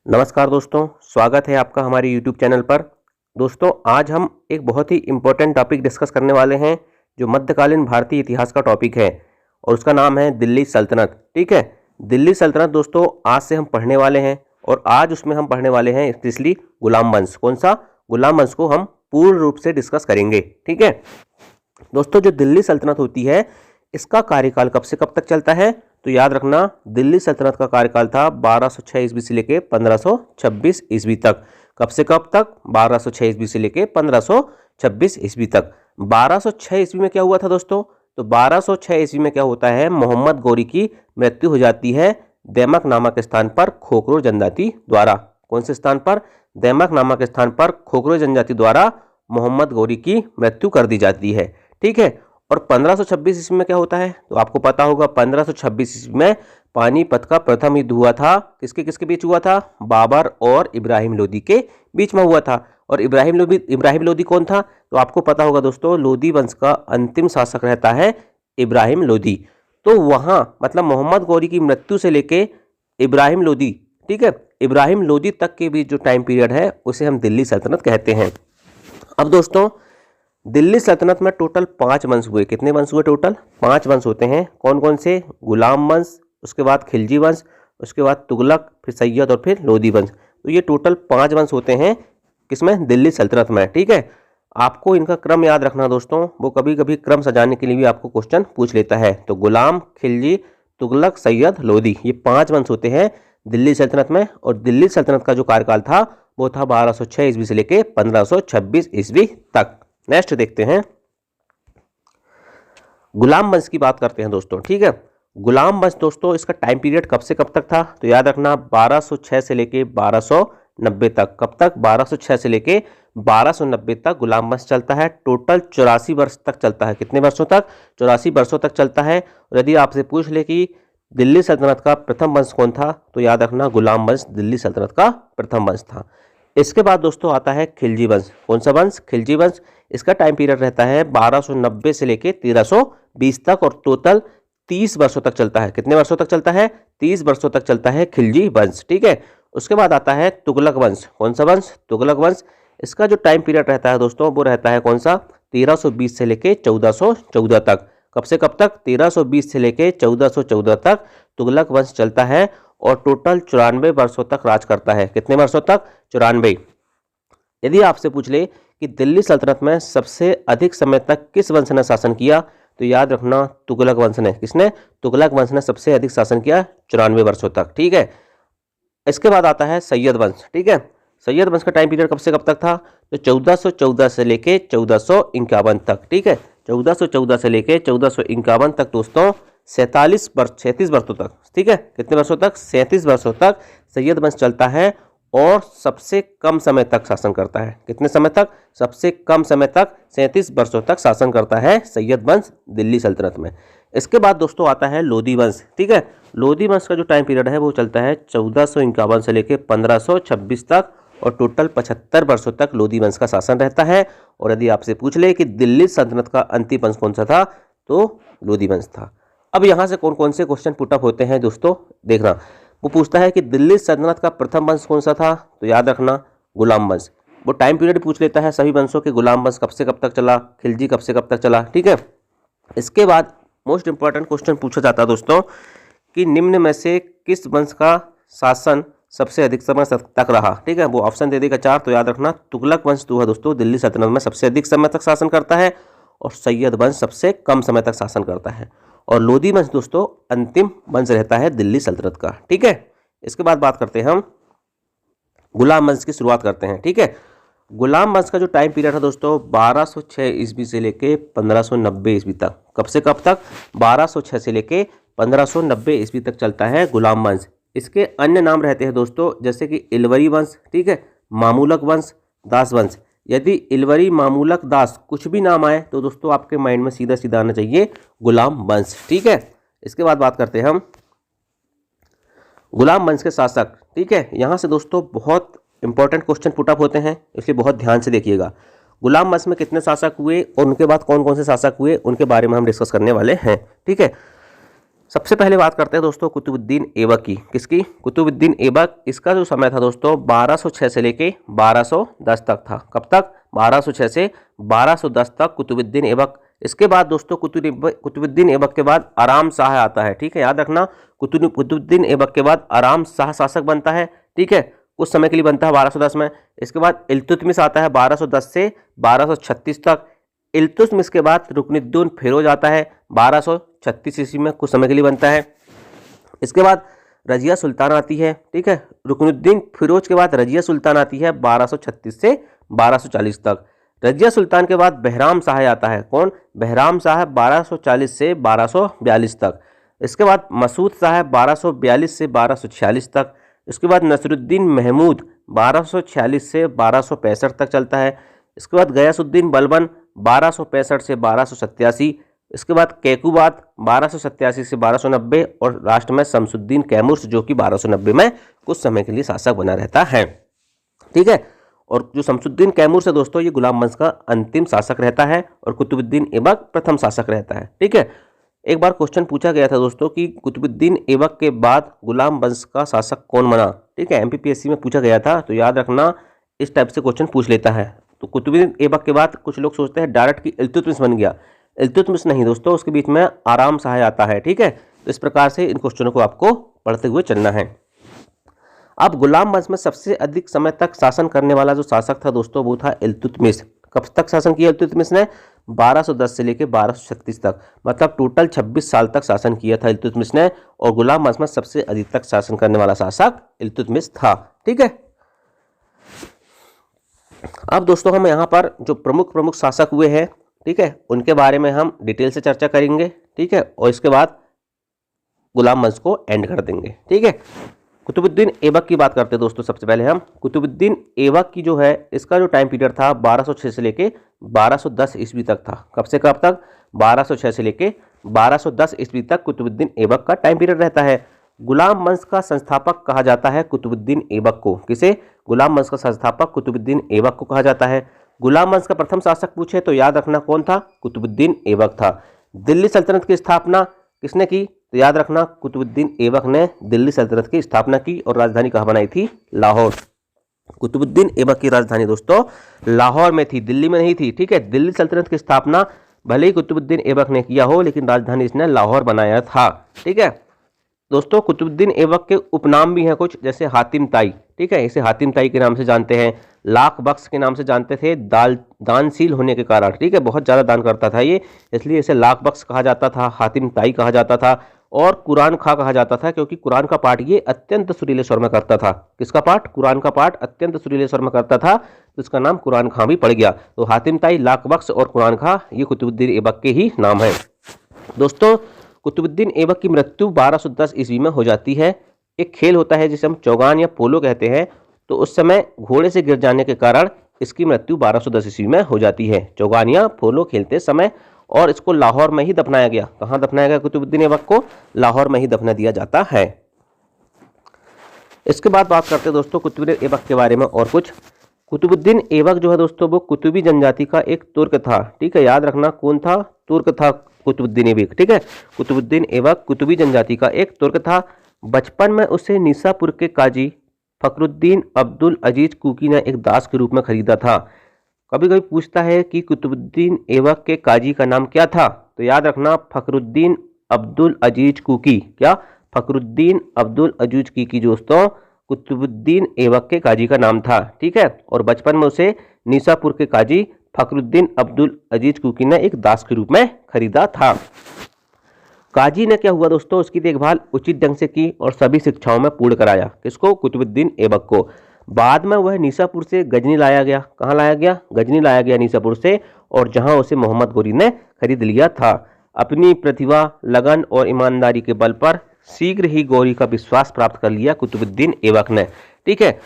नमस्कार दोस्तों, स्वागत है आपका हमारे YouTube चैनल पर। दोस्तों, आज हम एक बहुत ही इम्पोर्टेंट टॉपिक डिस्कस करने वाले हैं जो मध्यकालीन भारतीय इतिहास का टॉपिक है और उसका नाम है दिल्ली सल्तनत। ठीक है, दिल्ली सल्तनत दोस्तों आज से हम पढ़ने वाले हैं और आज उसमें हम पढ़ने वाले हैं स्पेशली गुलाम वंश। कौन सा? गुलाम वंश को हम पूर्ण रूप से डिस्कस करेंगे। ठीक है दोस्तों, जो दिल्ली सल्तनत होती है इसका कार्यकाल कब से कब तक चलता है? तो याद रखना, दिल्ली सल्तनत का कार्यकाल था 1206 ईस्वी से लेके 1526 ईस्वी तक। कब से कब तक? 1206 ईस्वी से लेके 1526 ईस्वी तक। 1206 ईस्वी में क्या हुआ था दोस्तों? तो 1206 ईस्वी में क्या होता है, मोहम्मद गौरी की मृत्यु हो जाती है देमक नामक स्थान पर खोखरो जनजाति द्वारा। कौन से स्थान पर? देमक नामक स्थान पर खोखरो जनजाति द्वारा मोहम्मद गौरी की मृत्यु कर दी जाती है। ठीक है, और 1526 ईस्वी में क्या होता है? तो आपको पता होगा 1526 ईस्वी में पानीपत का प्रथम युद्ध हुआ था। किसके किसके बीच हुआ था? बाबर और इब्राहिम लोदी के बीच में हुआ था। और इब्राहिम लोदी कौन था? तो आपको पता होगा दोस्तों, लोदी वंश का अंतिम शासक रहता है इब्राहिम लोदी। तो वहां मतलब मोहम्मद गौरी की मृत्यु से लेके इब्राहिम लोदी, ठीक है, इब्राहिम लोदी तक के बीच जो टाइम पीरियड है उसे हम दिल्ली सल्तनत कहते हैं। अब दोस्तों, दिल्ली सल्तनत में टोटल 5 वंश हुए। कितने वंश हुए? टोटल 5 वंश होते हैं। कौन कौन से? गुलाम वंश, उसके बाद खिलजी वंश, उसके बाद तुगलक, फिर सैयद और फिर लोदी वंश। तो ये टोटल 5 वंश होते हैं किसमें? दिल्ली सल्तनत में। ठीक है, आपको इनका क्रम याद रखना दोस्तों, वो कभी कभी क्रम सजाने के लिए भी आपको क्वेश्चन पूछ लेता है। तो गुलाम, खिलजी, तुगलक, सैयद, लोदी, ये 5 वंश होते हैं दिल्ली सल्तनत में। और दिल्ली सल्तनत का जो कार्यकाल था वो था 1206 ईस्वी से लेके 1526 ईस्वी तक। नेक्स्ट देखते हैं, गुलाम वंश की बात करते हैं दोस्तों। ठीक है, गुलाम वंश दोस्तों इसका टाइम पीरियड कब से कब तक था? तो याद रखना 1206 से लेके 1290 तक। कब तक? 1206 से लेके 1290 तक गुलाम वंश चलता है। टोटल 84 वर्ष तक चलता है। कितने वर्षों तक? 84 वर्षों तक चलता है। और यदि आपसे पूछ ले कि दिल्ली सल्तनत का प्रथम वंश कौन था, तो याद रखना गुलाम वंश दिल्ली सल्तनत का प्रथम वंश था। इसके बाद दोस्तों आता है खिलजी वंश। कौन सा वंश? खिलजी वंश। इसका टाइम पीरियड रहता है 1290 से लेके 1320 तक और टोटल 30 वर्षों तक चलता है। कितने वर्षों तक चलता है? 30 वर्षों तक चलता है खिलजी वंश। ठीक है, उसके बाद आता है तुगलक वंश। कौन सा वंश? तुगलक वंश। इसका जो टाइम पीरियड रहता है दोस्तों वो रहता है कौन सा? 1320 से लेके 1414 तक। कब से कब तक? 1320 से लेके 1414 तक तुगलक वंश चलता है और टोटल 94 वर्षों तक राज करता है। कितने वर्षों तक? 94। यदि आपसे पूछ ले कि दिल्ली सल्तनत में सबसे अधिक समय तक किस वंश ने शासन किया, तो याद रखना तुगलक वंश ने। किसने? तुगलक वंश ने सबसे अधिक शासन किया 94 वर्षों तक। ठीक है, इसके बाद आता है सैयद वंश। ठीक है, सैयद वंश का टाइम पीरियड कब से कब तक था? तो 1414 से लेके 1451 तक। ठीक है, 1414 से लेके 1451 तक दोस्तों 37 वर्ष 36 वर्षों तक। ठीक है, कितने वर्षों तक? 37 वर्षों तक सैयद वंश चलता है और सबसे कम समय तक शासन करता है। कितने समय तक? सबसे कम समय तक 37 वर्षों तक शासन करता है सैयद वंश दिल्ली सल्तनत में। इसके बाद दोस्तों आता है लोदी वंश। ठीक है, लोदी वंश का जो टाइम पीरियड है वो चलता है 1451 से लेके 1526 तक और टोटल 75 वर्षों तक लोदी वंश का शासन रहता है। और यदि आपसे पूछ ले कि दिल्ली सल्तनत का अंतिम वंश कौन सा था, तो लोदी वंश था। अब यहाँ से कौन कौन से क्वेश्चन पुटअप होते हैं दोस्तों, देखना। वो पूछता है कि दिल्ली सल्तनत का प्रथम वंश कौन सा था, तो याद रखना गुलाम वंश। वो टाइम पीरियड पूछ लेता है सभी वंशों के, गुलाम वंश कब से कब तक चला, खिलजी कब से कब तक चला। ठीक है, इसके बाद मोस्ट इंपॉर्टेंट क्वेश्चन पूछा जाता है दोस्तों कि निम्न में से किस वंश का शासन सबसे अधिक समय तक रहा। ठीक है, वो ऑप्शन दे देगा 4। तो याद रखना तुगलक वंश जो है दोस्तों दिल्ली सल्तनत में सबसे अधिक समय तक शासन करता है और सैयद वंश सबसे कम समय तक शासन करता है और लोदी वंश दोस्तों अंतिम वंश रहता है दिल्ली सल्तनत का। ठीक है, इसके बाद बात करते हैं हम गुलाम वंश की शुरुआत करते हैं। ठीक है, गुलाम वंश का जो टाइम पीरियड है दोस्तों 1206 ईस्वी से लेके 1590 ईस्वी तक। कब से कब तक? 1206 से लेके 1590 ईस्वी तक चलता है गुलाम वंश। इसके अन्य नाम रहते हैं दोस्तों जैसे कि इलवरी वंश, ठीक है, मामूलक वंश, दास वंश। यदि इलवरी, मामूलक, दास कुछ भी नाम आए तो दोस्तों आपके माइंड में सीधा सीधा आना चाहिए गुलाम वंश। ठीक है, इसके बाद बात करते हैं हम गुलाम वंश के शासक। ठीक है, यहाँ से दोस्तों बहुत इंपॉर्टेंट क्वेश्चन पुटअप होते हैं, इसलिए बहुत ध्यान से देखिएगा। गुलाम वंश में कितने शासक हुए और उनके बाद कौन कौन से शासक हुए उनके बारे में हम डिस्कस करने वाले हैं। ठीक है, सबसे पहले बात करते हैं दोस्तों कुतुबुद्दीन ऐबक की। किसकी? कुतुबुद्दीन ऐबक। इसका जो समय था दोस्तों 1206 से लेके 1210 तक था। कब तक? 1206 से 1210 तक कुतुबुद्दीन ऐबक। इसके बाद दोस्तों कुतुबुद्दीन ऐबक के बाद आराम शाह आता है। ठीक है, याद रखना, कुतुबुद्दीन ऐबक के बाद आराम शाह शासक बनता है। ठीक है, कुछ समय के लिए बनता है 1210 में। इसके बाद इल्तुतमिश आता है 1210 से 1236 तक। इल्तुतमिश के बाद रुकनुद्दीन फिरोज आता है 1236 ईस्वी में, कुछ समय के लिए बनता है। इसके बाद रजिया सुल्तान आती है। ठीक है, रुकनुद्दीन फिरोज के बाद रजिया सुल्तान आती है 1236 से 1240 तक। रजिया सुल्तान के बाद बहराम शाह आता है। कौन? बहराम शाह 1240 से 1242 तक। इसके बाद मसूद शाह 1242 से 1246 तक। इसके बाद नसरुद्दीन महमूद 1246 से 1265 तक चलता है। इसके बाद गयासुद्दीन बलबन 1265 से 1287। इसके बाद कैकुबात 1287 से 1290 और लास्ट में शमसुद्दीन कैमूर जो कि 1290 में कुछ समय के लिए शासक बना रहता है। ठीक है, और जो शमसुद्दीन कैमूर से दोस्तों ये गुलाम वंश का अंतिम शासक रहता है और कुतुबुद्दीन ऐबक प्रथम शासक रहता है। ठीक है, एक बार क्वेश्चन पूछा गया था दोस्तों कि कुतुबुद्दीन ऐबक के बाद गुलाम वंश का शासक कौन बना। ठीक है, एमपीपीएससी में पूछा गया था, तो याद रखना इस टाइप से क्वेश्चन पूछ लेता है। तो कुतुबुद्दीन ऐबक के बाद कुछ लोग सोचते हैं डायरेक्ट कि इल्तुतमिश बन गया। इल्तुतमिश नहीं दोस्तों, उसके बीच में आराम शाह आता है। ठीक है, तो इस प्रकार से इन क्वेश्चनों को आपको पढ़ते हुए चलना है। अब गुलाम वंश में सबसे अधिक समय तक शासन करने वाला जो शासक था दोस्तों वो था इल्तुतमिश। कब तक शासन किया इल्तुतमिश ने? 1210 से लेकर 1236 तक, मतलब टोटल 26 साल तक शासन किया था इल्तुतमिश ने। और गुलाम वंश में सबसे अधिक तक शासन करने वाला शासक इल्तुतमिश था। ठीक है, अब दोस्तों हम यहाँ पर जो प्रमुख शासक हुए हैं, ठीक है, उनके बारे में हम डिटेल से चर्चा करेंगे। ठीक है, और इसके बाद गुलाम वंश को एंड कर देंगे। ठीक है, कुतुबुद्दीन ऐबक की बात करते हैं दोस्तों। सबसे पहले हम कुतुबुद्दीन ऐबक की जो है इसका जो टाइम पीरियड था 1206 से लेके 1210 ईस्वी तक था। कब से कब तक? 1206 से लेके 1210 ईस्वी तक कुतुबुद्दीन ऐबक का टाइम पीरियड रहता है। गुलाम वंश का संस्थापक कहा जाता है कुतुबुद्दीन ऐबक को। किसे? गुलाम वंश का संस्थापक कुतुबुद्दीन ऐबक को कहा जाता है। गुलाम वंश का प्रथम शासक पूछे तो याद रखना कौन था? कुतुबुद्दीन ऐबक था। दिल्ली सल्तनत की स्थापना किसने की? तो याद रखना कुतुबुद्दीन ऐबक ने दिल्ली सल्तनत की स्थापना की और राजधानी कहाँ बनाई थी? लाहौर। कुतुबुद्दीन ऐबक की राजधानी दोस्तों लाहौर में थी, दिल्ली में नहीं थी। ठीक है, दिल्ली सल्तनत की स्थापना भले ही कुतुबुद्दीन ऐबक ने किया हो, लेकिन राजधानी इसने लाहौर बनाया था। ठीक है दोस्तों, कुतुबुद्दीन ऐबक के उपनाम भी हैं कुछ, जैसे हातिम ताई। ठीक है, इसे हातिम ताई के नाम से जानते हैं, लाख बख्श के नाम से जानते थे, दानशील होने के कारण। ठीक है, बहुत ज़्यादा दान करता था ये, इसलिए इसे लाख बख्श कहा जाता था, हातिम ताई कहा जाता था। और कुरान खा कहा जाता था, क्योंकि कुरान का पाठ ये अत्यंत सुरीले स्वर में करता था। किसका पाठ? कुरान का पाठ अत्यंत सुरीले स्वर में करता था, तो इसका नाम कुरान खां भी पड़ गया। तो हातिम ताई, लाख बख्श और कुरान खां ये कुतुबुद्दीन ऐबक के ही नाम है। दोस्तों, कुतुबुद्दीन ऐबक की मृत्यु 1210 ईस्वी में हो जाती है। एक खेल होता है जिसे हम चौगान या पोलो कहते हैं, तो उस समय घोड़े से गिर जाने के कारण इसकी मृत्यु 1210 ईस्वी में हो जाती है। चौगान या पोलो खेलते समय, और इसको लाहौर में ही दफनाया गया। कहाँ दफनाया गया कुतुबुद्दीन ऐबक को? लाहौर में ही दफना दिया जाता है। इसके बाद बात करते हैं दोस्तों कुतुबुद्दीन ऐबक के बारे में और कुछ। कुतुबुद्दीन ऐबक जो है दोस्तों वो कुतुबी जनजाति का एक तुर्क था। ठीक है, याद रखना कौन था? तुर्क था कुतुबुद्दीन ऐबक। ठीक है, कुतुबुद्दीन ऐबक कुतुबी जनजाति का एक तुर्क था। बचपन में उसे निसापुर के काजी फखरुद्दीन अब्दुल अजीज कुकी ने एक दास के रूप में खरीदा था। कभी कभी पूछता है कि कुतुबुद्दीन ऐबक के काजी का नाम क्या था? तो याद रखना फखरुद्दीन अब्दुल अजीज कुकी। क्या? फखरुद्दीन अब्दुल अजीज कुकी दोस्तों कुतुबुद्दीन ऐबक के काजी का नाम था। ठीक है, और बचपन में उसे निसापुर के काजी फखरुद्दीन अब्दुल अजीज कुकी ने एक दास के रूप में खरीदा था। काजी ने क्या हुआ दोस्तों, उसकी देखभाल उचित ढंग से की और सभी शिक्षाओं में पूर्ण कराया। किसको? कुतुबुद्दीन ऐबक को। बाद में वह निसापुर से गजनी लाया गया। कहाँ लाया गया? गजनी लाया गया निसापुर से, और जहां उसे मोहम्मद गोरी ने खरीद लिया था। अपनी प्रतिभा, लगन और ईमानदारी के बल पर शीघ्र ही गौरी का विश्वास प्राप्त कर लिया कुतुबुद्दीन ऐबक ने। ठीक है,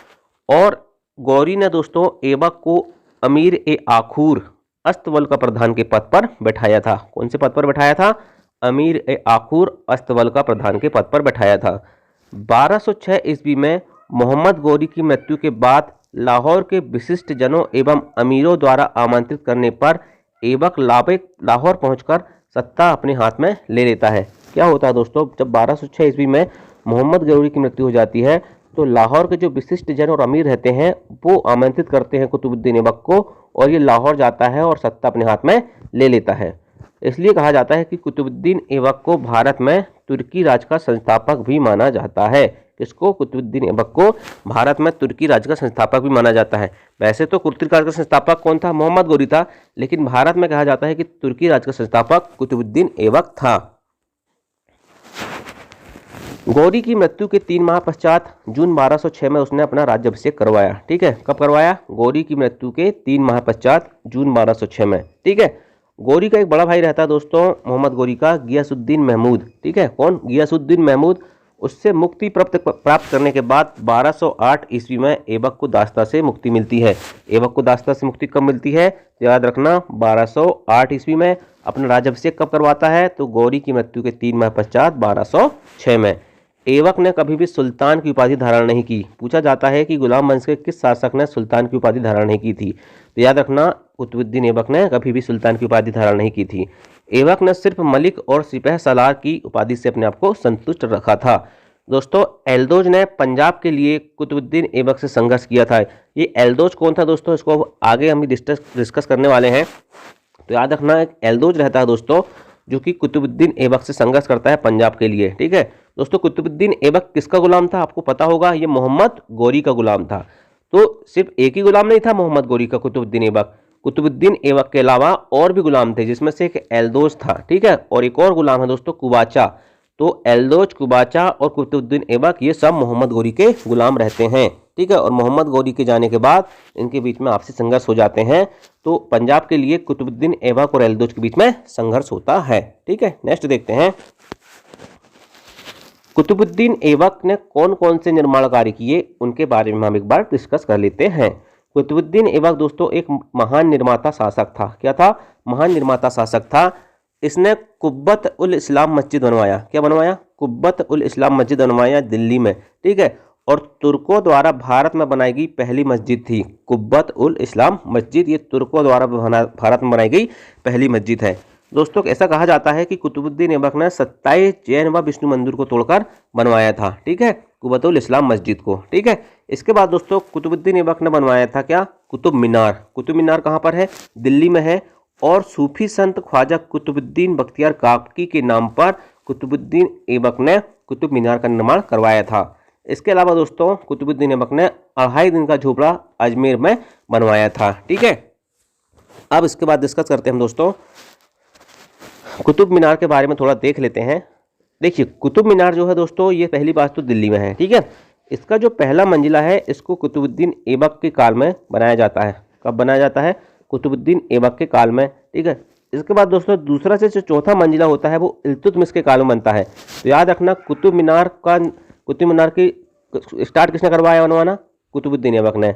और गौरी ने दोस्तों ऐबक को अमीर ए आखूर अस्तबल का प्रधान के पद पर बैठाया था। कौन से पद पर बैठाया था? अमीर ए आखूर अस्तबल का प्रधान के पद पर बैठाया था। 1206 ईस्वी में मोहम्मद गौरी की मृत्यु के बाद लाहौर के विशिष्ट जनों एवं अमीरों द्वारा आमंत्रित करने पर ऐबक लाहौर पहुंचकर सत्ता अपने हाथ में ले लेता है। क्या होता है दोस्तों, जब 1206 ईस्वी में मोहम्मद गौरी की मृत्यु हो जाती है तो लाहौर के जो विशिष्ट जन और अमीर रहते हैं वो आमंत्रित करते हैं कुतुबुद्दीन ऐबक को, और ये लाहौर जाता है और सत्ता अपने हाथ में ले लेता है। इसलिए कहा जाता है कि कुतुबुद्दीन ऐबक को भारत में तुर्की राज का संस्थापक भी माना जाता है। किसको? कुतुबुद्दीन ऐबक को भारत में तुर्की राज का संस्थापक भी माना जाता है। वैसे तो तुर्की राज का संस्थापक कौन था? मोहम्मद गौरी था, लेकिन भारत में कहा जाता है कि तुर्की राज का संस्थापक कुतुबुद्दीन ऐबक था। गौरी की मृत्यु के 3 माह पश्चात जून 1206 में उसने अपना राज्याभिषेक करवाया। ठीक है, कब करवाया? गौरी की मृत्यु के 3 माह पश्चात जून 1206 में। ठीक है, गौरी का एक बड़ा भाई रहता है दोस्तों मोहम्मद गौरी का, गियासुद्दीन महमूद। ठीक है, कौन? गियासुद्दीन महमूद। उससे मुक्ति प्राप्त करने के बाद 1208 ईस्वी में ऐबक को दास्ता से मुक्ति मिलती है। ऐबक को दास्ता से मुक्ति कब मिलती है? याद रखना, 1208 ईस्वी में। अपना राज्याभिषेक कब करवाता है? तो गौरी की मृत्यु के 3 माह पश्चात 1206 में। ऐबक ने कभी भी सुल्तान की उपाधि धारण नहीं की। पूछा जाता है कि गुलाम वंश के किस शासक ने सुल्तान की उपाधि धारण नहीं की थी? तो याद रखना, कुतुबुद्दीन ऐबक ने कभी भी सुल्तान की उपाधि धारण नहीं की थी। ऐबक ने सिर्फ मलिक और सिपह सालार की उपाधि से अपने आप को संतुष्ट रखा था। दोस्तों, एल्दोज ने पंजाब के लिए कुतुबुद्दीन ऐबक से संघर्ष किया था। ये एल्दोज कौन था दोस्तों? इसको आगे हम डिस्कस करने वाले हैं। तो याद रखना, एक एल्दोज रहता है दोस्तों जो कि कुतुबुद्दीन ऐबक से संघर्ष करता है पंजाब के लिए। ठीक है दोस्तों, कुतुबुद्दीन ऐबक किसका गुलाम था? आपको पता होगा, ये मोहम्मद गौरी का गुलाम था। तो सिर्फ एक ही गुलाम नहीं था मोहम्मद गौरी का, कुतुबुद्दीन ऐबक। कुतुबुद्दीन ऐबक के अलावा और भी गुलाम थे, जिसमें से एक एल्दोज था। ठीक है, और एक और गुलाम है दोस्तों कुबाचा। तो एल्दोज, कुबाचा और कुतुबुद्दीन ऐबक ये सब मोहम्मद गौरी के गुलाम रहते हैं। ठीक है, और मोहम्मद गौरी के जाने के बाद इनके बीच में आपसी संघर्ष हो जाते हैं। तो पंजाब के लिए कुतुबुद्दीन ऐबक और एल्दोज के बीच में संघर्ष होता है। ठीक है, नेक्स्ट देखते हैं, कुतुबुद्दीन ऐबक ने कौन कौन से निर्माण कार्य किए, उनके बारे में हम एक बार डिस्कस कर लेते हैं। कुतुबुद्दीन ऐबक दोस्तों एक महान निर्माता शासक था। क्या था? महान निर्माता शासक था। इसने कुब्बत उल इस्लाम मस्जिद बनवाया। क्या बनवाया? कुब्बत उल इस्लाम मस्जिद बनवाया दिल्ली में। ठीक है, और तुर्कों द्वारा भारत में बनाई गई पहली मस्जिद थी कुब्बत उल इस्लाम मस्जिद। ये तुर्कों द्वारा भारत में बनाई गई पहली मस्जिद है। दोस्तों, ऐसा कहा जाता है कि कुतुबुद्दीन ऐबक ने 27 जैन व विष्णु मंदिर को तोड़कर बनवाया था। ठीक है, कुब्बत उल इस्लाम मस्जिद को। ठीक है, इसके बाद दोस्तों कुतुबुद्दीन ऐबक ने बनवाया था क्या? कुतुब मीनार। कुतुब मीनार कहाँ पर है? दिल्ली में है। और सूफी संत ख्वाजा कुतुबुद्दीन बख्तियार काकी के नाम पर कुतुबुद्दीन ऐबक ने कुतुब मीनार का निर्माण करवाया था। इसके अलावा दोस्तों कुतुबुद्दीन ऐबक ने 2.5 दिन का झोपड़ा अजमेर में बनवाया था। ठीक है, अब इसके बाद डिस्कस करते हैं हम दोस्तों कुतुब मीनार के बारे में थोड़ा देख लेते हैं। देखिए, कुतुब मीनार जो है दोस्तों ये पहली बात तो दिल्ली में है। ठीक है, इसका जो पहला मंजिला है इसको कुतुबुद्दीन ऐबक के काल में बनाया जाता है। कब बनाया जाता है? कुतुबुद्दीन ऐबक के काल में। ठीक है, इसके बाद दोस्तों दूसरा से जो चौथा मंजिला होता है वो इल्तुतमिश के काल में बनता है। तो याद रखना, कुतुब मीनार की स्टार्ट किसने करवाया बनवाना? कुतुबुद्दीन ऐबक ने।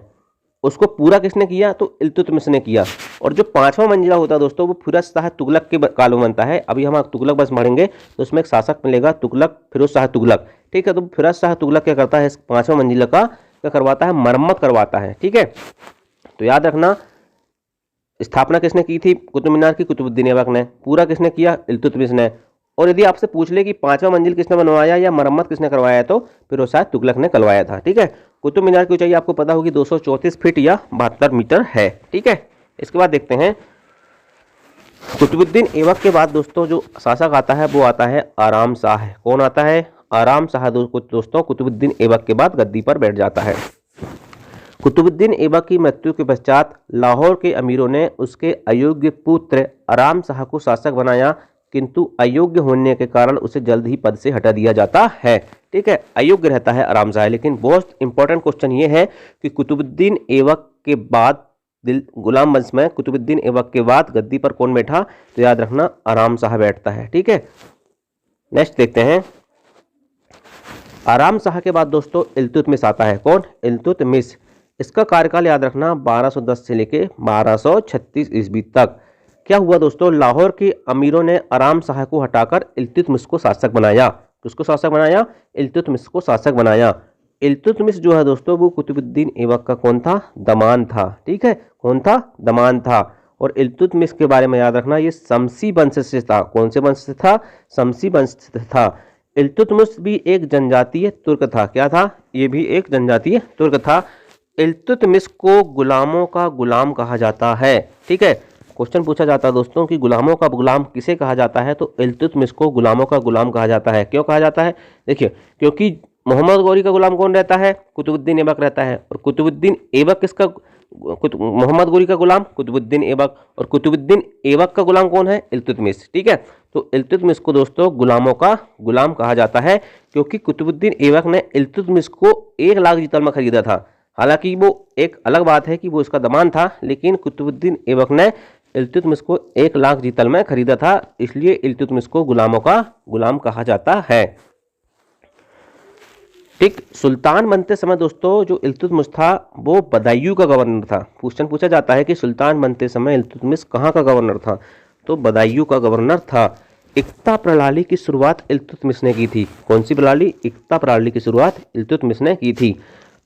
उसको पूरा किसने किया? तो इल्तुतमिश ने किया। और जो 5वां मंजिला होता है दोस्तों वो फिरोज शाह तुगलक के काल में बनता है। अभी हम तुगलक बस पढ़ेंगे तो उसमें एक शासक मिलेगा तुगलक, फिरोज शाह तुगलक। ठीक है, तो फिरोज शाह तुगलक क्या करता है? इस 5वां मंजिला का क्या करवाता है? मरम्मत करवाता है। ठीक है, तो याद रखना, स्थापना किसने की थी कुतुब मीनार की? कुतुबुद्दीन ऐबक ने। पूरा किसने किया? इल्तुतमिश ने। और यदि आपसे पूछ ले कि 5वां मंजिल किसने बनवाया या मरम्मत किसने करवाया तो फिरोज शाह तुगलक ने करवाया था। ठीक है, कुतुब मीनार की ऊंचाई आपको पता होगी 234 फीट या 72 मीटर है। ठीक है, इसके बाद देखते हैं कुतुबुद्दीन ऐबक के बाद दोस्तों जो शासक आता है वो आता है आराम शाह। कौन आता है? आराम शाह दोस्तों कुतुबुद्दीन ऐबक के बाद गद्दी पर बैठ जाता है। कुतुबुद्दीन ऐबक की मृत्यु के पश्चात लाहौर के अमीरों ने उसके अयोग्य पुत्र आराम शाह को शासक बनाया, किंतु अयोग्य होने के कारण उसे जल्द ही पद से हटा दिया जाता है। ठीक है, अयोग्य रहता है आराम शाह। लेकिन बहुत इंपॉर्टेंट क्वेश्चन ये है कि कुतुबुद्दीन ऐबक के बाद गुलाम वंश में कुतुबुद्दीन ऐबक के बाद गद्दी पर कौन बैठा? तो याद रखना, आराम शाह बैठता है। ठीक है, नेक्स्ट देखते हैं, आराम शाह के बाद दोस्तों इल्तुतमिश आता है। कौन? इल्तुतमिश। इसका कार्यकाल याद रखना 1210 से लेके 1236 ईस्वी तक। क्या हुआ दोस्तों? लाहौर के अमीरों ने आराम शाह को हटाकर इल्तुतमिश को शासक बनाया। किसको शासक बनाया? इल्तुतमिश को शासक बनाया। इल्तुतमिश जो है दोस्तों वो कुतुबुद्दीन ऐबक का कौन था? दमान था। ठीक है, कौन था? दमान था। और इल्तुतमिश के बारे में याद रखना, ये शमसी वंश से था। कौन से वंश से था? शमसी वंश से था। इल्तुतमिश भी एक जनजातीय तुर्क था। क्या था? ये भी एक जनजातीय तुर्क था। इल्तुतमिश को गुलामों का गुलाम कहा जाता है। ठीक है, क्वेश्चन पूछा जाता है दोस्तों कि गुलामों का गुलाम किसे कहा जाता है, तो इल्तुतमिश को गुलामों का गुलाम कहा जाता है। क्यों कहा जाता है? देखिए, क्योंकि मोहम्मद गौरी का गुलाम कौन रहता है? कुतुबुद्दीन ऐबक रहता है। और कुतुबुद्दीन ऐबक किसका? मोहम्मद गौरी का गुलाम कुतुबुद्दीन ऐबक, और कुतुबुद्दीन ऐबक का गुलाम कौन है? इल्तुतमिश। ठीक है, तो इल्तुतमिश को दोस्तों गुलामों का गुलाम कहा जाता है, क्योंकि कुतुबुद्दीन ऐबक ने इल्तुतमिश को 1 लाख जीतल में खरीदा था। हालांकि वो एक अलग बात है कि वो इसका दमान था, लेकिन कुतुबुद्दीन ऐबक ने इल्तुतमिश को 1 लाख जीतल में खरीदा था, इसलिए इल्तुतमिश को गुलामों का गुलाम कहा जाता है। ठीक, सुल्तान बनते समय दोस्तों जो इल्तुतमिश था वो बदायूं का गवर्नर था। क्वेश्चन पूछा जाता है कि सुल्तान बनते समय इल्तुतमिश कहाँ का गवर्नर था, तो बदायूं का गवर्नर था। इक्ता प्रणाली की शुरुआत इल्तुतमिश ने की थी। कौन सी प्रणाली? इक्ता प्रणाली की शुरुआत इल्तुतमिश ने की थी।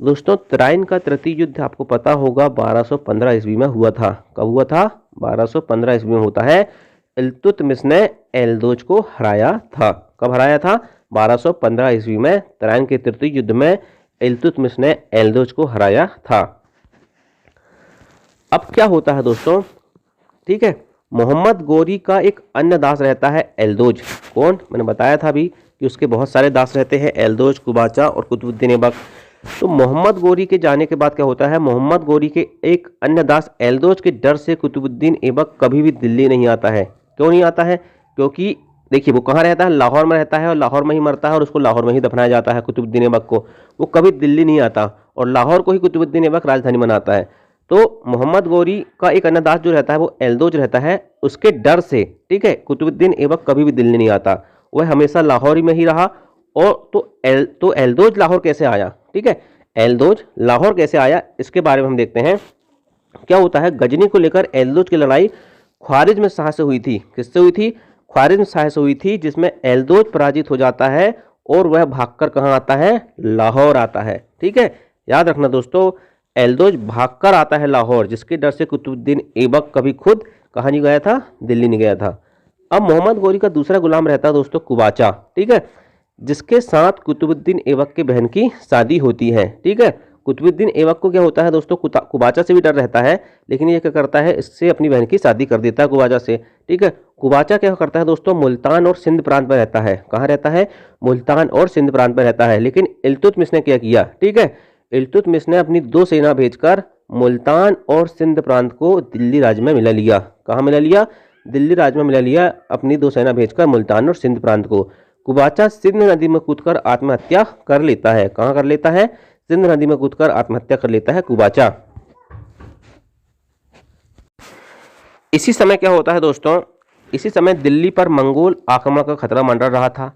दोस्तों तराइन का तृतीय युद्ध आपको पता होगा 1215 ईस्वी में हुआ था। कब हुआ था? 1215 ईस्वी में होता है। इल्तुतमिश ने एलदोज को हराया था। कब हराया था? 1215 ईस्वी में तराइन के तृतीय युद्ध में इल्तुतमिश ने एलदोज को हराया था। अब क्या होता है दोस्तों? ठीक है, मोहम्मद गौरी का एक अन्य दास रहता है एलदोज। कौन? मैंने बताया था अभी कि उसके बहुत सारे दास रहते हैं, एलदोज, कुबाचा और कुतुबुद्दीन ऐबक। तो मोहम्मद गौरी के जाने के बाद क्या होता है? मोहम्मद गौरी के एक अन्य दास एलदोज के डर से कुतुबुद्दीन ऐबक कभी भी दिल्ली नहीं आता है। क्यों नहीं आता है? क्योंकि देखिए वो कहाँ रहता है? लाहौर में रहता है, और लाहौर में ही मरता है, और उसको लाहौर में ही दफनाया जाता है कुतुबुद्दीन ऐबक को। वो कभी दिल्ली नहीं आता, और लाहौर को ही कुतुबुद्दीन ऐबक राजधानी बनाता है। तो मोहम्मद गौरी का एक अन्य दास जो रहता है वो एलदोज रहता है, उसके डर से, ठीक है, कुतुबुद्दीन ऐबक कभी भी दिल्ली नहीं आता, वह हमेशा लाहौर में ही रहा। और तो एलदोज लाहौर कैसे आया? ठीक है, एलदोज लाहौर कैसे आया इसके बारे में हम देखते हैं। क्या होता है? गजनी को लेकर एलदोज की लड़ाई ख्वारिज्म शाह से हुई थी। किससे हुई थी? ख्वारिज्म शाह से हुई थी, जिसमें एलदोज पराजित हो जाता है और वह भागकर कहाँ आता है? लाहौर आता है। ठीक है, याद रखना दोस्तों, एलदोज भागकर आता है लाहौर, जिसके डर से कुतुबुद्दीन ऐबक कभी खुद कहाँ नहीं गया था? दिल्ली नहीं गया था। अब मोहम्मद गौरी का दूसरा गुलाम रहता है दोस्तों कुबाचा। ठीक है, जिसके साथ कुतुबुद्दीन ऐबक के बहन की शादी होती है। ठीक है, कुतुबुद्दीन ऐबक को क्या होता है दोस्तों? कुबाचा से भी डर रहता है, लेकिन ये क्या करता है? इससे अपनी बहन की शादी कर देता है कुबाचा से। ठीक है, कुबाचा क्या करता है दोस्तों? मुल्तान और सिंध प्रांत में रहता है। कहाँ रहता है? मुल्तान और सिंध प्रांत में रहता है। लेकिन इल्तुतमिश ने क्या किया? ठीक है, इल्तुतमिश ने अपनी 2 सेना भेजकर मुल्तान और सिंध प्रांत को दिल्ली राज्य में मिला लिया। कहाँ मिला लिया? दिल्ली राज्य में मिला लिया, अपनी 2 सेना भेजकर मुल्तान और सिंध प्रांत को। कुबाचा सिंध नदी में कूदकर आत्महत्या कर लेता है। कहाँ कर लेता है? सिंध नदी में कूदकर आत्महत्या कर लेता है कुबाचा। इसी समय क्या होता है दोस्तों? इसी समय दिल्ली पर मंगोल आक्रमण का खतरा मंडरा रहा था।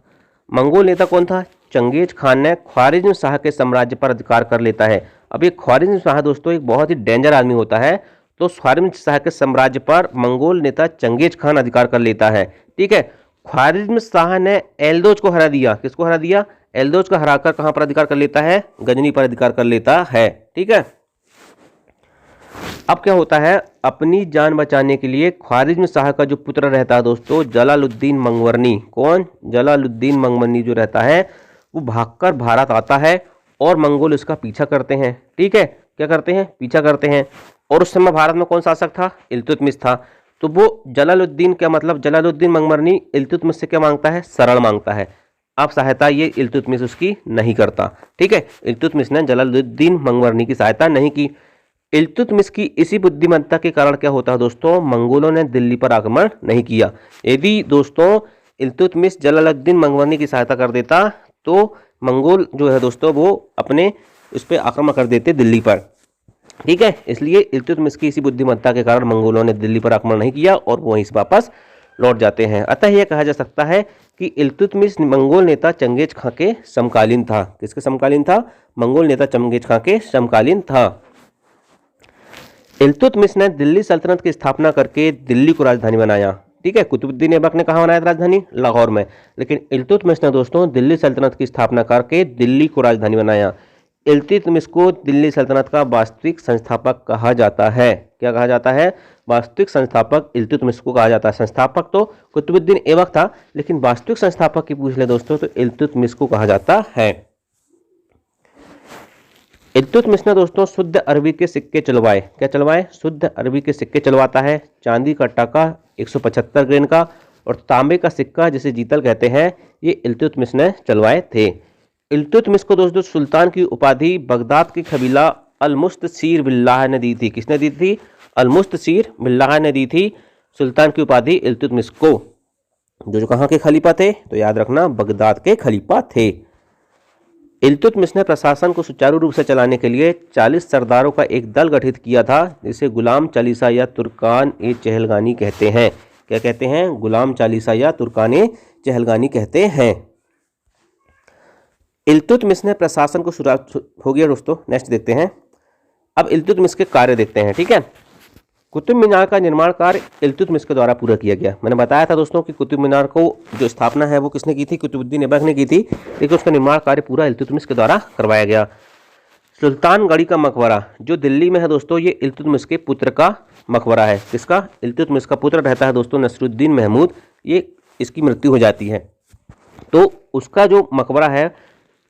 मंगोल नेता कौन था? चंगेज खान ने ख्वारिज्म शाह के साम्राज्य पर अधिकार कर लेता है। अब ये ख्वारिज्म शाह दोस्तों एक बहुत ही डेंजर आदमी होता है। तो ख्वारिज्म शाह के साम्राज्य पर मंगोल नेता चंगेज खान अधिकार कर लेता है। ठीक है, ख्वारिज्म शाह ने एलदोज को हरा दिया। किसको हरा दिया? एलदोज को हराकर कहां पर अधिकार कर लेता है? गजनी पर अधिकार कर लेता है। ठीक है, अब क्या होता है? अपनी जान बचाने के लिए ख्वारिज्म शाह का जो पुत्र रहता है दोस्तों जलालुद्दीन मंगवरनी। कौन? जलालुद्दीन मंगवरनी जो रहता है वो भागकर भारत आता है और मंगोल इसका पीछा करते हैं। ठीक है, क्या करते हैं? पीछा करते हैं। और उस समय भारत में कौन शासक था? इल्तुतमिश था। तो वो जलालुद्दीन, क्या मतलब जलालुद्दीन मंगवरनी इल्तुतमिश से क्या मांगता है? शरण मांगता है। अब सहायता ये इल्तुतमिश उसकी नहीं करता। ठीक है, इल्तुतमिश ने जलालुद्दीन मंगवरनी की सहायता नहीं की। इल्तुतमिश की इसी बुद्धिमत्ता के कारण क्या होता है दोस्तों? मंगोलों ने दिल्ली पर आक्रमण नहीं किया। यदि दोस्तों इल्तुतमिश जलालुद्दीन मंगवरनी की सहायता कर देता तो मंगोल जो है दोस्तों वो अपने उस पर आक्रमण कर देते दिल्ली पर। ठीक है, इसलिए इल्तुतमिश की इसी बुद्धिमत्ता के कारण मंगोलों ने दिल्ली पर आक्रमण नहीं किया और वो वहीं से वापस लौट जाते हैं। अतः यह कहा जा सकता है कि इल्तुतमिश मंगोल नेता चंगेज खां के समकालीन था। किसके समकालीन था? मंगोल नेता चंगेज खां के समकालीन था। इल्तुतमिश ने दिल्ली सल्तनत की स्थापना करके दिल्ली को राजधानी बनाया। ठीक है, कुतुबुद्दीन ऐबक ने कहाँ बनाया था राजधानी? लाहौर में। लेकिन इल्तुतमिश ने दोस्तों दिल्ली सल्तनत की स्थापना करके दिल्ली को राजधानी बनाया। इल्तुतमिश को दिल्ली सल्तनत का वास्तविक संस्थापक कहा जाता है। क्या कहा जाता है? वास्तविक संस्थापक इल्तुतमिश को कहा जाता है। संस्थापक तो कुतुबुद्दीन ऐबक था, लेकिन वास्तविक संस्थापक की पूछ ले दोस्तों तो इल्तुतमिश को कहा जाता है। इल्तुतमिश ने दोस्तों शुद्ध अरबी के सिक्के चलवाए। क्या चलवाए? शुद्ध अरबी के सिक्के चलवाता है। चांदी का टाका 175 ग्रेन का और तांबे का सिक्का जिसे जीतल कहते हैं, ये इल्तुतमिश ने चलवाए थे। इल्तुतमिश को दोस्तों सुल्तान की उपाधि बगदाद की कबीला अल-मुस्तसीर बिल्लाह ने दी थी। किसने दी थी? अल-मुस्तसीर बिल्लाह ने दी थी सुल्तान की उपाधि इल्तुतमिश को। जो कहाँ के खलीफा थे? तो याद रखना बगदाद के खलीफा थे। इल्तुतमिश ने प्रशासन को सुचारू रूप से चलाने के लिए 40 सरदारों का एक दल गठित किया था, जिसे गुलाम चालीसा या तुर्कान ए चहलगानी कहते हैं। क्या कहते हैं? गुलाम चालीसा या तुर्कान ए चहलगानी कहते हैं। इल्तुतमिश ने प्रशासन को हो गया दोस्तों। नेक्स्ट देखते हैं। अब इल्तुतमिश के कार्य देखते हैं। ठीक है, कुतुब मीनार का निर्माण कार्य इल्तुतमिश के द्वारा पूरा किया गया। मैंने बताया था दोस्तों कि कुतुब मीनार को जो स्थापना है वो किसने की थी? कुतुबुद्दीन ऐबक ने की थी, लेकिन उसका निर्माण कार्य पूरा इल्तुतमिश के द्वारा करवाया गया। सुल्तानगढ़ी का मकबरा जो दिल्ली में है दोस्तों, ये इल्तुतमिश के पुत्र का मकबरा है। किसका? इल्तुतमिश का पुत्र रहता है दोस्तों नसरुद्दीन महमूद। ये इसकी मृत्यु हो जाती है, तो उसका जो मकबरा है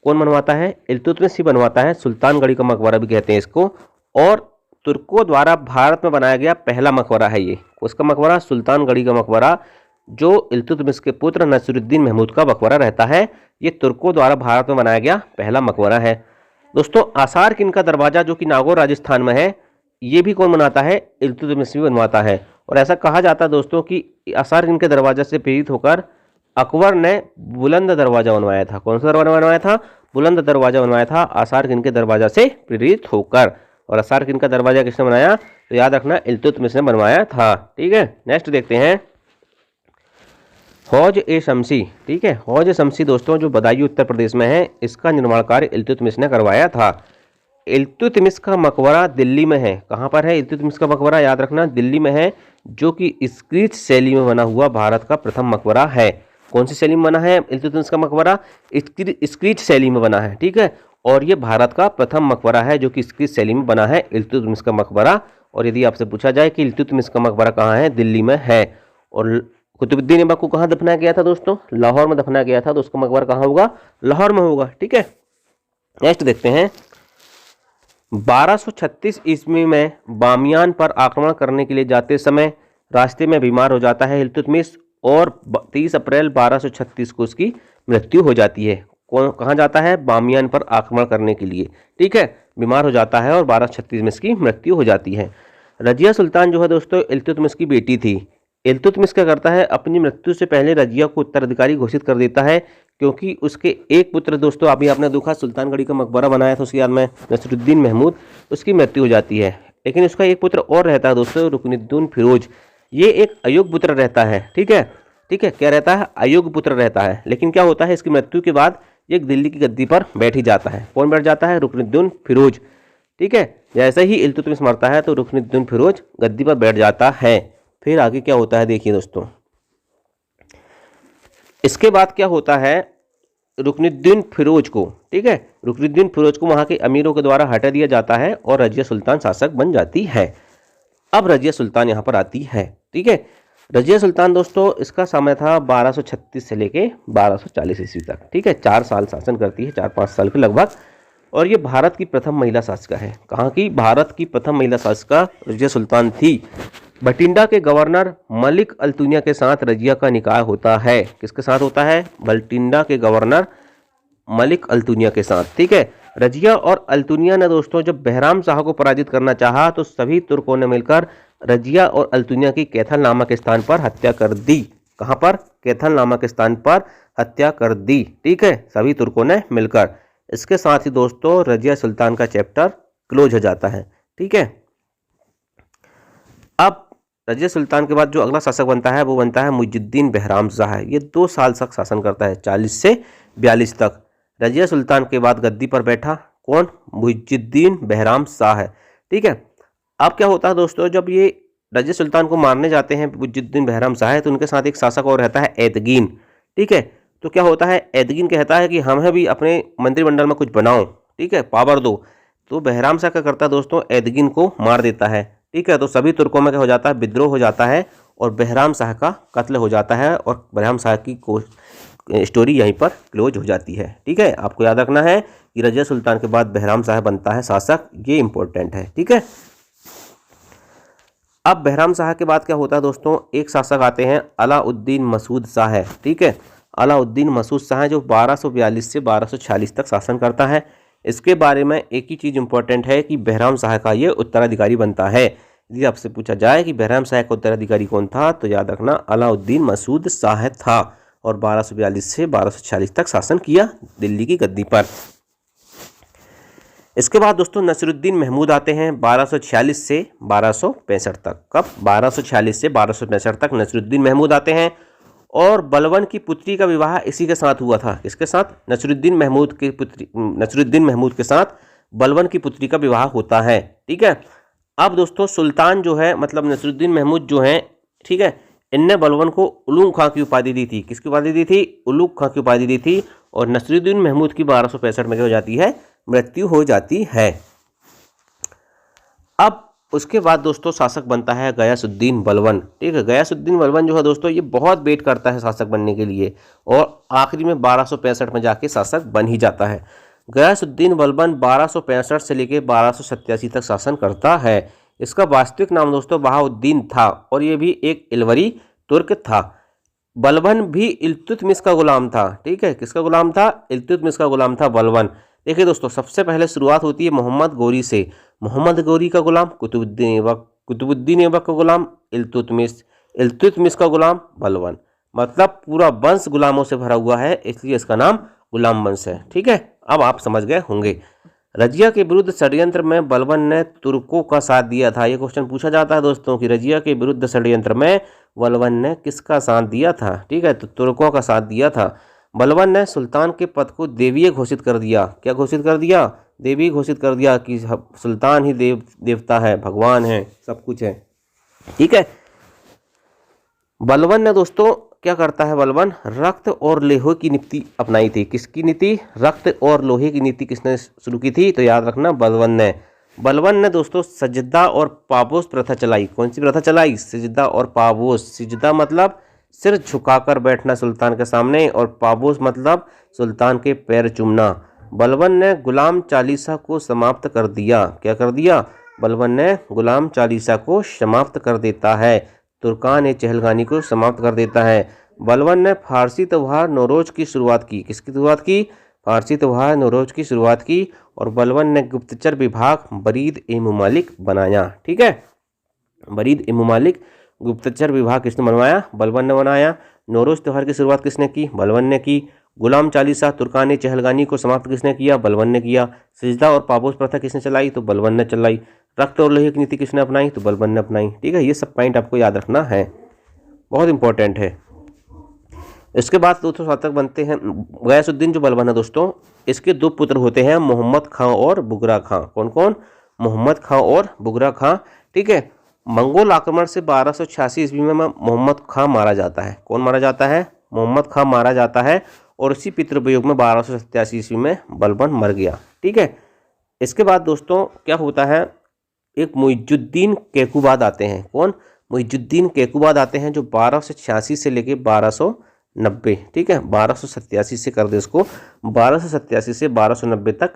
कौन बनवाता है? इल्तुतमिश ही बनवाता है। सुल्तानगढ़ी का मकबरा भी कहते हैं इसको। और तुर्कों द्वारा भारत में बनाया गया पहला मकबरा है ये। उसका मकबरा सुल्तानगढ़ी का मकबरा जो इल्तुतमिश के पुत्र नसरुद्दीन महमूद का मकबरा रहता है, ये तुर्कों द्वारा भारत में बनाया गया पहला मकबरा है। दोस्तों आसार किन का दरवाजा जो कि नागौर राजस्थान में है, ये भी कौन बनाता है? इल्तुतमिश भी बनवाता है। और ऐसा कहा जाता है दोस्तों कि आसार किन के दरवाजा से प्रेरित होकर अकबर ने बुलंद दरवाजा बनवाया था। कौन सा दरवाजा बनवाया था? बुलंद दरवाजा बनवाया था आसार किन के दरवाजा से प्रेरित होकर। और आसार किन का दरवाजा किसने बनाया? तो याद रखना इल्तुतमिश ने बनवाया था। ठीक है, नेक्स्ट देखते हैं हौज ए शमसी। ठीक है, हौज ए शमसी दोस्तों जो बदायूं उत्तर प्रदेश में है, इसका निर्माण कार्य इल्तुतमिश ने करवाया था। इल्तुतमिश का मकबरा दिल्ली में है। कहाँ पर है इल्तुतमिश का मकबरा? याद रखना दिल्ली में है, जो कि स्क्रीच शैली में बना हुआ भारत का प्रथम मकबरा है। कौन सी शैली में बना है इल्तुतमिश का मकबरा? स्क्रीच शैली में बना है। ठीक है, और ये भारत का प्रथम मकबरा है जो कि स्क्रीच शैली में बना है इल्तुतमिश का मकबरा। और यदि आपसे पूछा जाए कि इल्तुतमिश का मकबरा कहाँ है? दिल्ली में है। और कुतुबुद्दीन ऐबक को कहाँ दफनाया गया था दोस्तों? लाहौर में दफनाया गया था, तो उसका मकबरा कहाँ होगा? लाहौर में होगा। ठीक है, नेक्स्ट देखते हैं 1236 ईस्वी में बामियान पर आक्रमण करने के लिए जाते समय रास्ते में बीमार हो जाता है इल्तुतमिश और 30 अप्रैल 1236 को उसकी मृत्यु हो जाती है। कौन कहाँ जाता है? बामियान पर आक्रमण करने के लिए। ठीक है, बीमार हो जाता है और 1236 में इसकी मृत्यु हो जाती है। रजिया सुल्तान जो है दोस्तों इल्तुतमिश की बेटी थी। इल्तुतमिश क्या करता है? अपनी मृत्यु से पहले रजिया को उत्तराधिकारी घोषित कर देता है, क्योंकि उसके एक पुत्र दोस्तों अभी आपने देखा सुल्तानगढ़ी का मकबरा बनाया था उसकी याद में नसरुद्दीन महमूद, उसकी मृत्यु हो जाती है। लेकिन उसका एक पुत्र और रहता है दोस्तों रुकनुद्दीन फिरोज। ये एक अयोग्य पुत्र रहता है। ठीक है, ठीक है, क्या रहता है? अयोग्य पुत्र रहता है। लेकिन क्या होता है इसकी मृत्यु के बाद ये दिल्ली की गद्दी पर बैठ ही जाता है। कौन बैठ जाता है? रुकनुद्दीन फिरोज। ठीक है, जैसे ही इल्तुतमिश मरता है तो रुकनुद्दीन फिरोज गद्दी पर बैठ जाता है। फिर आगे क्या होता है देखिए दोस्तों, इसके बाद क्या होता है रुकनुद्दीन फिरोज को, ठीक है, रुकनुद्दीन फिरोज को वहां के अमीरों के द्वारा हटा दिया जाता है और रजिया सुल्तान शासक बन जाती है। अब रजिया सुल्तान यहाँ पर आती है। ठीक है, रजिया सुल्तान दोस्तों इसका समय था 1236 से लेके 1240 ईस्वी तक। ठीक है, 4 साल शासन करती है, 4-5 साल के लगभग। और ये भारत की प्रथम महिला शासिका है। कहाँ की? भारत की प्रथम महिला शासिका रजिया सुल्तान थी। बठिंडा के गवर्नर मलिक अल्तुनिया के साथ रजिया का निकाह होता है। किसके साथ होता है? बठिंडा के गवर्नर मलिक अल्तुनिया के साथ। ठीक है, रजिया और अल्तुनिया ने दोस्तों जब बहराम शाह को पराजित करना चाहा तो सभी तुर्कों ने मिलकर रजिया और अल्तुनिया की कैथल नामक स्थान पर हत्या कर दी। कहाँ पर? कैथल नामक स्थान पर हत्या कर दी। ठीक है, सभी तुर्कों ने मिलकर। इसके साथ ही दोस्तों रजिया सुल्तान का चैप्टर क्लोज हो जाता है। ठीक है, अब रजिया सुल्तान के बाद जो अगला शासक बनता है वो बनता है मुइजुद्दीन बहराम शाह। ये 2 साल तक शासन करता है, 40 से 42 तक। रजिया सुल्तान के बाद गद्दी पर बैठा कौन? मुइजुद्दीन बहराम शाह है। ठीक है, अब क्या होता है दोस्तों, जब ये रजिया सुल्तान को मारने जाते हैं मुइजुद्दीन बहराम शाह तो उनके साथ एक शासक और रहता है ऐतगीन। ठीक है, तो क्या होता है ऐतगीन कहता है कि हमें भी अपने मंत्रिमंडल में कुछ बनाओ। ठीक है, पावर 2। तो बहराम शाह क्या करता है दोस्तों, एदगिन को मार देता है। ठीक है, तो सभी तुर्कों में क्या हो जाता है, विद्रोह हो जाता है और बहराम शाह का कत्ल हो जाता है और बहराम शाह की स्टोरी यहीं पर क्लोज हो जाती है। ठीक है, आपको याद रखना है कि रजिया सुल्तान के बाद बहराम शाह बनता है शासक, ये इंपॉर्टेंट है। ठीक है, अब बहराम शाह के बाद क्या होता है दोस्तों, एक शासक आते हैं अलाउद्दीन मसूद शाह है। ठीक है, अलाउद्दीन मसूद शाह जो 1242 से 1246 तक शासन करता है। इसके बारे में एक ही चीज़ इंपॉर्टेंट है कि बहराम शाह का ये उत्तराधिकारी बनता है। यदि आपसे पूछा जाए कि बहराम शाह का उत्तराधिकारी कौन था, तो याद रखना अलाउद्दीन मसूद शाह था और 1242 से 1246 तक शासन किया दिल्ली की गद्दी पर। इसके बाद दोस्तों नसीरुद्दीन महमूद आते हैं 1246 से 1265 तक। कब? 1246 से 1265 तक नसीरुद्दीन महमूद आते हैं और बलबन की पुत्री का विवाह इसी के साथ हुआ था। किसके साथ? नसीरुद्दीन महमूद की पुत्री, नसीरुद्दीन महमूद के साथ बलबन की पुत्री का विवाह होता है। ठीक है, अब दोस्तों सुल्तान जो है, मतलब नसीरुद्दीन महमूद जो है, ठीक है, इनने बलबन को उलूग खां की उपाधि दी थी। किसकी उपाधि दी थी? उलूग खां की उपाधि दी थी। और नसीरुद्दीन महमूद की 1265 में क्या हो जाती है? मृत्यु हो जाती है। अब उसके बाद दोस्तों शासक बनता है गयासुद्दीन बलबन। ठीक है, गयासुद्दीन बलबन जो है दोस्तों ये बहुत वेट करता है शासक बनने के लिए और आखिरी में 1265 में जाके शासक बन ही जाता है। गयासुद्दीन बलबन 1265 से लेकर 1287 तक शासन करता है। इसका वास्तविक नाम दोस्तों बहाउद्दीन था और ये भी एक इलवरी तुर्क था। बलबन भी इल्तुतमिश का गुलाम था। ठीक है, किसका गुलाम था? इल्तुतमिश का गुलाम था बलबन। देखिए दोस्तों, सबसे पहले शुरुआत होती है मोहम्मद गौरी से। मोहम्मद गौरी का गुलाम कुतुबुद्दीन ऐबक, कुतुबुद्दीन ऐबक का गुलाम इल्तुतमिश, इल्तुतमिश का गुलाम बलबन। मतलब पूरा वंश गुलामों से भरा हुआ है, इसलिए इसका नाम गुलाम वंश है। ठीक है, अब आप समझ गए होंगे। रजिया के विरुद्ध षड्यंत्र में बलबन ने तुर्कों का साथ दिया था। ये क्वेश्चन पूछा जाता है दोस्तों कि रजिया के विरुद्ध षड्यंत्र में बलबन ने किसका साथ दिया था? ठीक है, तो तुर्कों का साथ दिया था। बलबन ने सुल्तान के पद को देवीय घोषित कर दिया। क्या घोषित कर दिया? देवीय घोषित कर दिया कि सुल्तान ही देवता है, भगवान है, सब कुछ है। ठीक है, बलबन ने दोस्तों क्या करता है, बलबन रक्त और लोहे की नीति अपनाई थी। किसकी नीति? रक्त और लोहे की नीति किसने शुरू की थी? तो याद रखना बलबन ने दोस्तों सजदा और पापोस प्रथा चलाई। कौन सी प्रथा चलाई? सजदा और पापोस। सजदा मतलब सिर झुकाकर बैठना सुल्तान के सामने और पापोस मतलब सुल्तान के पैर चूमना। बलबन ने गुलाम चालीसा को समाप्त कर दिया। क्या कर दिया? बलबन ने गुलाम चालीसा को समाप्त कर देता है। तुर्कान चहलगानी को समाप्त कर देता है। बलबन ने फारसी त्यौहार नौरोज की शुरुआत की। किसकी शुरुआत की? फारसी त्यौहार नौरोज की शुरुआत की। और बलबन ने गुप्तचर विभाग बरीद ए मुमालिक बनाया। ठीक है, बरीद ए मुमालिक गुप्तचर विभाग किसने बनवाया? बलबन ने बनाया। नौरोज त्यौहार की शुरुआत किसने की? बलबन ने की। गुलाम चालीसा तुर्कान चहलगानी को समाप्त किसने किया? बलबन ने किया। सजदा और पापोस प्रथा किसने चलाई? तो बलबन ने चलाई। रक्त और लोहे की नीति किसने अपनाई? तो बलबन ने अपनाई। ठीक है, ये सब पॉइंट आपको याद रखना है, बहुत इंपॉर्टेंट है। इसके बाद दोस्तों शासक बनते हैं गयासुद्दीन जो बलबन है दोस्तों, इसके दो पुत्र होते हैं मोहम्मद खां और बुगरा खां। कौन कौन? मोहम्मद खां और बुगरा खां। ठीक है, मंगोल आक्रमण से 1286 ईस्वी में मोहम्मद खां मारा जाता है। कौन मारा जाता है? मोहम्मद खां मारा जाता है और इसी पितृवियोग में 1287 ईस्वी में बलबन मर गया। ठीक है, इसके बाद दोस्तों क्या होता है, एक मुइजुद्दीन कैकुबाद आते हैं। कौन? मुइजुद्दीन कैकुबाद आते हैं जो 1286 से लेके 1290, ठीक है, 1287 से कर दे इसको, 1287 से 1290 तक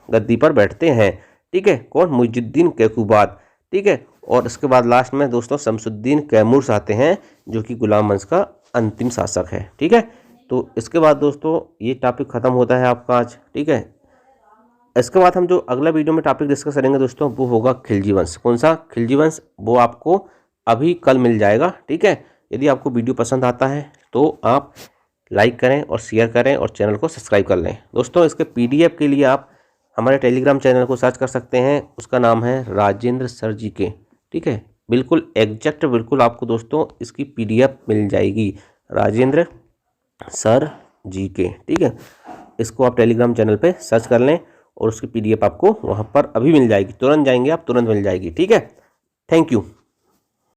गद्दी पर बैठते हैं। ठीक है, कौन? मुइजुद्दीन कैकुबाद। ठीक है, और इसके बाद लास्ट में दोस्तों शमसुद्दीन कैमूर्स आते हैं जो कि गुलाम वंश का अंतिम शासक है। ठीक है, तो इसके बाद दोस्तों ये टॉपिक खत्म होता है आपका आज। ठीक है, इसके बाद हम जो अगला वीडियो में टॉपिक डिस्कस करेंगे दोस्तों वो होगा खिलजी वंश। कौन सा? खिलजी वंश। वो आपको अभी कल मिल जाएगा। ठीक है, यदि आपको वीडियो पसंद आता है तो आप लाइक करें और शेयर करें और चैनल को सब्सक्राइब कर लें। दोस्तों इसके PDF के लिए आप हमारे टेलीग्राम चैनल को सर्च कर सकते हैं, उसका नाम है राजेंद्र सर जी के। ठीक है, बिल्कुल एग्जैक्ट बिल्कुल आपको दोस्तों इसकी PDF मिल जाएगी, राजेंद्र सर जी के। ठीक है, इसको आप टेलीग्राम चैनल पे सर्च कर लें और उसकी PDF आपको वहाँ पर अभी मिल जाएगी। तुरंत जाएंगे आप, तुरंत मिल जाएगी। ठीक है, थैंक यू।